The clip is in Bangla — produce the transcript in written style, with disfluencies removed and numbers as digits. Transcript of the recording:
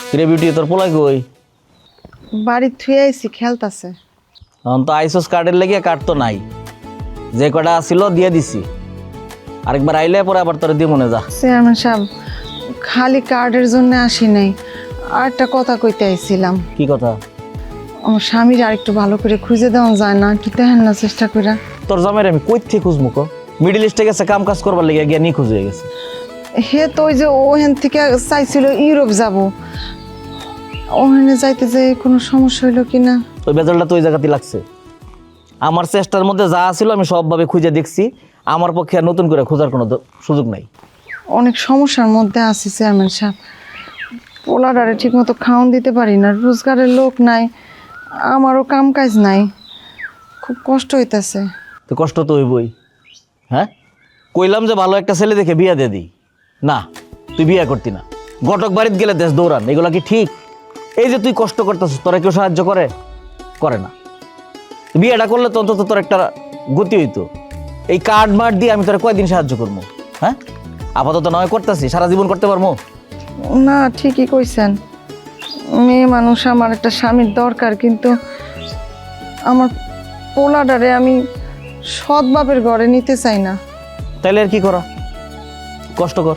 কিরে বিউটি তোর পোলাই কই? বাড়ি থুয়ে আইছি, খেলতাছে। এখন তো আইসোস কার্ডের লেগে কার্ড তো নাই, যে কটা ছিল দিয়ে দিছি, আরেকবার আইলে পরে আবার তোর দিয়ে মনে যা। চেয়ারম্যান সাহেব, খালি কার্ডের জন্য আসি নাই, আর একটা কথা কইতে আইছিলাম। কি কথা? আমার স্বামীর আর একটু ভালো করে খুঁজে দেওয়া যায় না? একটু দেখেন না চেষ্টা করে। তোর জামাই আমি কই থেকে খুঁজমু কো? মিডিল ইস্টে গেছে কাম কাজ করবার লেগে, গিয়ে নিয়ে খুঁজে গেছে। হে তো ওই যে ওখান থেকে চাইছিল ইউরোপ যাব, ওখানে যাইতে যে কোনো সমস্যা হইলো কিনা। ওই বেজালটা তো ওই জায়গাতেই লাগছে। আমার চেষ্টার মধ্যে যা ছিল আমি সবভাবে খুঁজে দেখছি, আমার পক্ষে আর নতুন করে খোঁজার কোনো সুযোগ নাই। অনেক সমস্যার মধ্যে আছি চেয়ারম্যান সাহেব। পোলাডারে ঠিক মতো খাওয়ান দিতে পারি না, রোজগারের লোক নাই, আমারও কাম কাজ নাই, খুব কষ্ট হইতাছে। তো কষ্ট তো হইবই। হ্যাঁ, কইলাম যে ভালো একটা ছেলে দেখে বিয়া দিয়ে দিই, না তুই বিয়া করতি না। ঘটক বাড়িতে গেলে দেশ দৌড়ান, এগুলা কি ঠিক? এই যে তুই কষ্ট করতেছিস, তোরা কেউ সাহায্য করে? করে না। বিয়েটা করলে তো অন্তত তোর একটা গতি হইতো। এই কার্ড মার্ড দিয়ে আমি তোরা কয়দিন সাহায্য করবো? হ্যাঁ, আপাতত নয় করতেছি, সারা জীবন করতে পারবো? না, ঠিকই কইছেন, মেয়ে মানুষ, আমার একটা স্বামীর দরকার, কিন্তু আমার পোলাডারে আমি সৎ বাপের ঘরে নিতে চাই না। তাইলে আর কি করা, কষ্ট কর।